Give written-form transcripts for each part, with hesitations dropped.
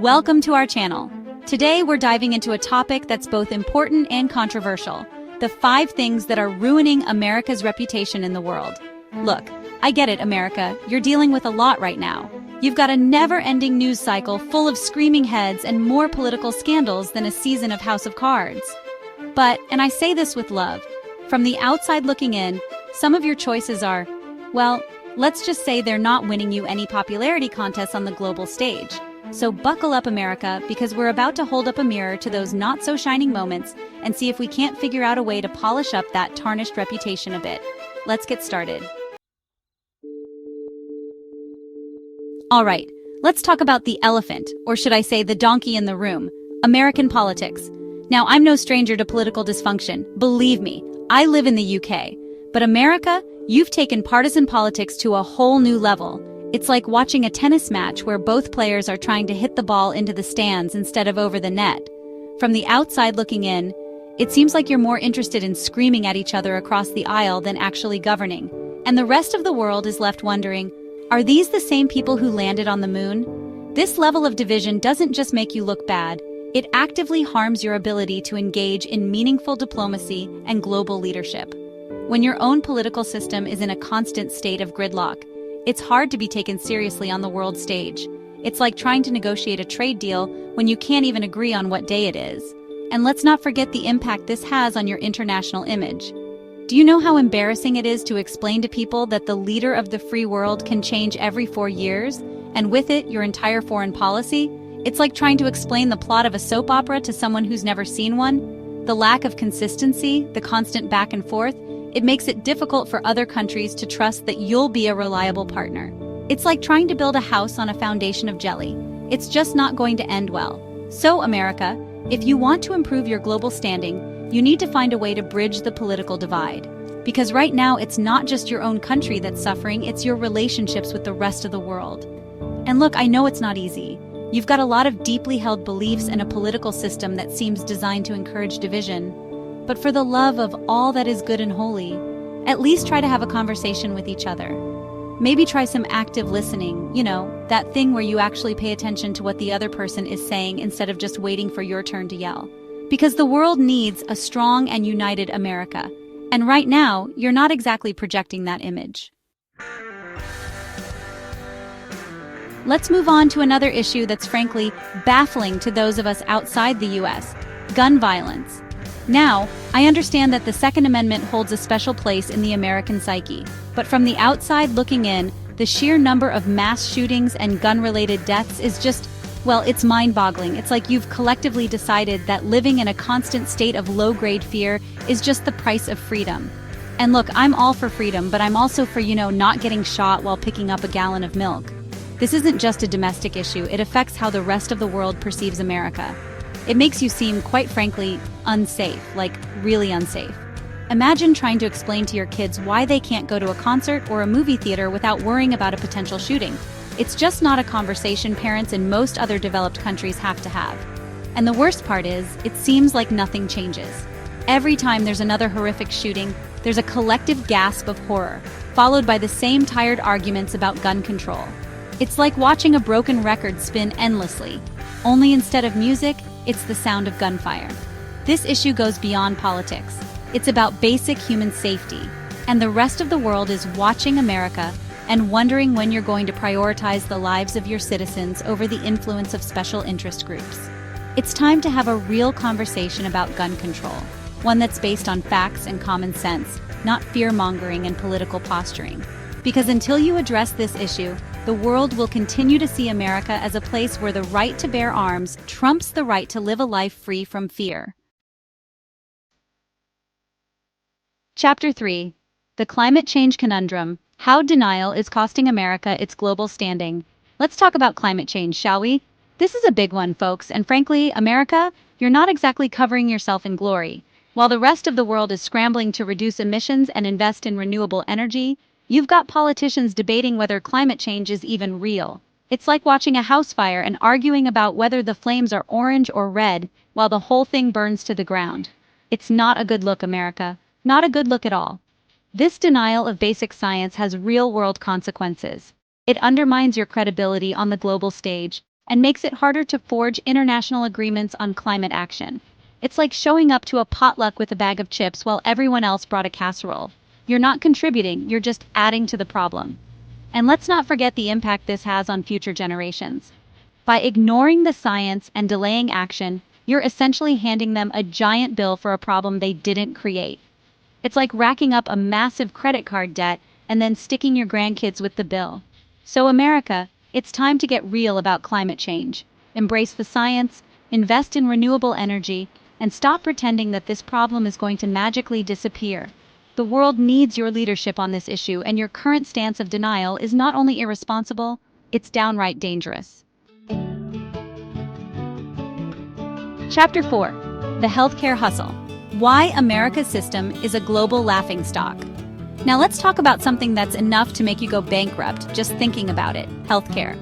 Welcome to our channel. Today we're diving into a topic that's both important and controversial: the 5 things that are ruining America's reputation in the world. Look, I get it, America, you're dealing with a lot right now. You've got a never-ending news cycle full of screaming heads and more political scandals than a season of House of Cards. But, and I say this with love, from the outside looking in, some of your choices are, well, let's just say they're not winning you any popularity contests on the global stage. So buckle up, America, because we're about to hold up a mirror to those not-so-shining moments and see if we can't figure out a way to polish up that tarnished reputation a bit. Let's get started. All right, let's talk about the elephant, or should I say the donkey in the room: American politics. Now, I'm no stranger to political dysfunction. Believe me, I live in the UK. But America, you've taken partisan politics to a whole new level. It's like watching a tennis match where both players are trying to hit the ball into the stands instead of over the net. From the outside looking in, it seems like you're more interested in screaming at each other across the aisle than actually governing. And the rest of the world is left wondering, are these the same people who landed on the moon? This level of division doesn't just make you look bad, it actively harms your ability to engage in meaningful diplomacy and global leadership. When your own political system is in a constant state of gridlock, it's hard to be taken seriously on the world stage. It's like trying to negotiate a trade deal when you can't even agree on what day it is. And let's not forget the impact this has on your international image. Do you know how embarrassing it is to explain to people that the leader of the free world can change every 4 years, and with it, your entire foreign policy? It's like trying to explain the plot of a soap opera to someone who's never seen one. The lack of consistency, the constant back and forth, it makes it difficult for other countries to trust that you'll be a reliable partner. It's like trying to build a house on a foundation of jelly. It's just not going to end well. So, America, if you want to improve your global standing, you need to find a way to bridge the political divide. Because right now, it's not just your own country that's suffering, it's your relationships with the rest of the world. And look, I know it's not easy. You've got a lot of deeply held beliefs and a political system that seems designed to encourage division. But for the love of all that is good and holy, at least try to have a conversation with each other. Maybe try some active listening, that thing where you actually pay attention to what the other person is saying instead of just waiting for your turn to yell. Because the world needs a strong and united America. And right now, you're not exactly projecting that image. Let's move on to another issue that's frankly baffling to those of us outside the US: gun violence. Now, I understand that the Second Amendment holds a special place in the American psyche, but from the outside looking in, the sheer number of mass shootings and gun-related deaths is just, well, it's mind-boggling. It's like you've collectively decided that living in a constant state of low-grade fear is just the price of freedom. And look, I'm all for freedom, but I'm also for, not getting shot while picking up a gallon of milk. This isn't just a domestic issue, it affects how the rest of the world perceives America. It makes you seem, quite frankly, unsafe, like really unsafe. Imagine trying to explain to your kids why they can't go to a concert or a movie theater without worrying about a potential shooting. It's just not a conversation parents in most other developed countries have to have. And the worst part is, it seems like nothing changes. Every time there's another horrific shooting, there's a collective gasp of horror, followed by the same tired arguments about gun control. It's like watching a broken record spin endlessly, only instead of music, it's the sound of gunfire. This issue goes beyond politics. It's about basic human safety, and the rest of the world is watching America and wondering when you're going to prioritize the lives of your citizens over the influence of special interest groups. It's time to have a real conversation about gun control, one that's based on facts and common sense, not fear-mongering and political posturing. Because until you address this issue, the world will continue to see America as a place where the right to bear arms trumps the right to live a life free from fear. Chapter 3. The Climate Change Conundrum: How Denial is Costing America Its Global Standing. Let's talk about climate change, shall we? This is a big one, folks, and frankly, America, you're not exactly covering yourself in glory. While the rest of the world is scrambling to reduce emissions and invest in renewable energy, you've got politicians debating whether climate change is even real. It's like watching a house fire and arguing about whether the flames are orange or red while the whole thing burns to the ground. It's not a good look, America. Not a good look at all. This denial of basic science has real-world consequences. It undermines your credibility on the global stage, and makes it harder to forge international agreements on climate action. It's like showing up to a potluck with a bag of chips while everyone else brought a casserole. You're not contributing, you're just adding to the problem. And let's not forget the impact this has on future generations. By ignoring the science and delaying action, you're essentially handing them a giant bill for a problem they didn't create. It's like racking up a massive credit card debt and then sticking your grandkids with the bill. So, America, it's time to get real about climate change. Embrace the science, invest in renewable energy, and stop pretending that this problem is going to magically disappear. The world needs your leadership on this issue, and your current stance of denial is not only irresponsible, it's downright dangerous. Chapter 4: The Healthcare Hustle. Why America's system is a global laughingstock. Now let's talk about something that's enough to make you go bankrupt just thinking about it: healthcare.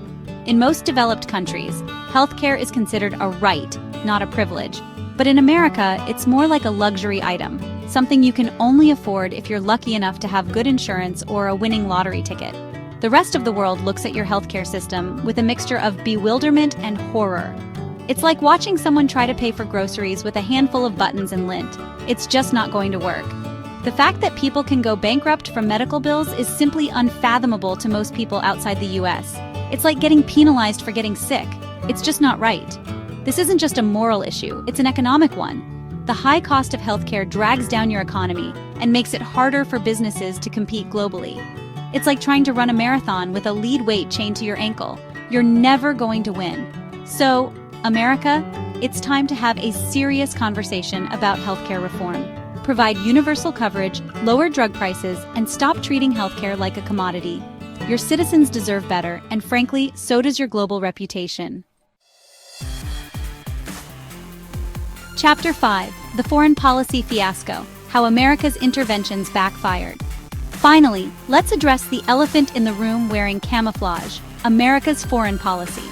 In most developed countries, healthcare is considered a right, not a privilege. But in America, it's more like a luxury item, something you can only afford if you're lucky enough to have good insurance or a winning lottery ticket. The rest of the world looks at your healthcare system with a mixture of bewilderment and horror. It's like watching someone try to pay for groceries with a handful of buttons and lint. It's just not going to work. The fact that people can go bankrupt from medical bills is simply unfathomable to most people outside the US. It's like getting penalized for getting sick. It's just not right. This isn't just a moral issue, it's an economic one. The high cost of healthcare drags down your economy and makes it harder for businesses to compete globally. It's like trying to run a marathon with a lead weight chained to your ankle. You're never going to win. So, America, it's time to have a serious conversation about healthcare reform. Provide universal coverage, lower drug prices, and stop treating healthcare like a commodity. Your citizens deserve better, and frankly, so does your global reputation. Chapter 5: The Foreign Policy Fiasco. How America's Interventions Backfired. Finally, let's address the elephant in the room wearing camouflage: America's foreign policy.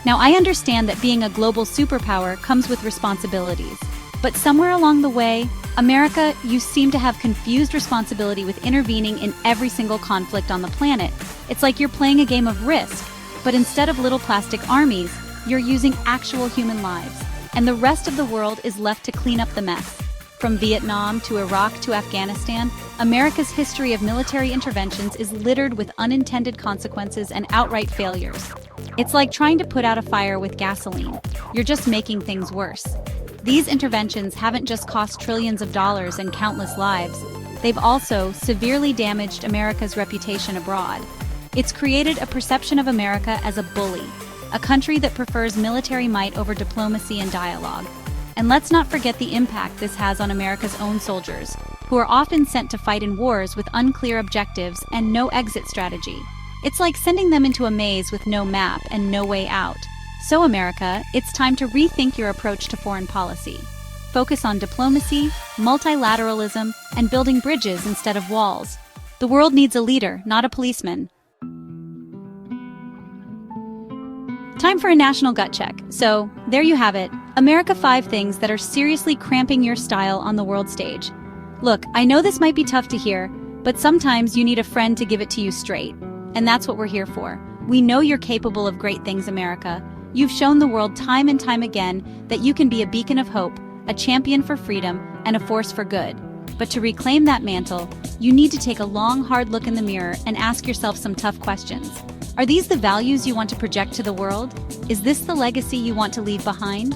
Now, I understand that being a global superpower comes with responsibilities. But somewhere along the way, America, you seem to have confused responsibility with intervening in every single conflict on the planet. It's like you're playing a game of Risk, but instead of little plastic armies, you're using actual human lives. And the rest of the world is left to clean up the mess. From Vietnam to Iraq to Afghanistan, America's history of military interventions is littered with unintended consequences and outright failures. It's like trying to put out a fire with gasoline. You're just making things worse. These interventions haven't just cost trillions of dollars and countless lives. They've also severely damaged America's reputation abroad. It's created a perception of America as a bully, a country that prefers military might over diplomacy and dialogue. And let's not forget the impact this has on America's own soldiers, who are often sent to fight in wars with unclear objectives and no exit strategy. It's like sending them into a maze with no map and no way out. So, America, it's time to rethink your approach to foreign policy. Focus on diplomacy, multilateralism, and building bridges instead of walls. The world needs a leader, not a policeman. Time for a national gut check. So, there you have it. America 5 things that are seriously cramping your style on the world stage. Look, I know this might be tough to hear, but sometimes you need a friend to give it to you straight. And that's what we're here for. We know you're capable of great things, America. You've shown the world time and time again that you can be a beacon of hope, a champion for freedom, and a force for good. But to reclaim that mantle, you need to take a long, hard look in the mirror and ask yourself some tough questions. Are these the values you want to project to the world? Is this the legacy you want to leave behind?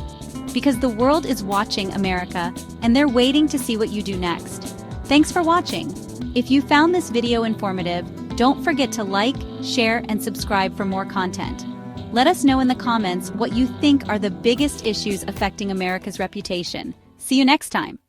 Because the world is watching, America, and they're waiting to see what you do next. Thanks for watching. If you found this video informative, don't forget to like, share, and subscribe for more content. Let us know in the comments what you think are the biggest issues affecting America's reputation. See you next time.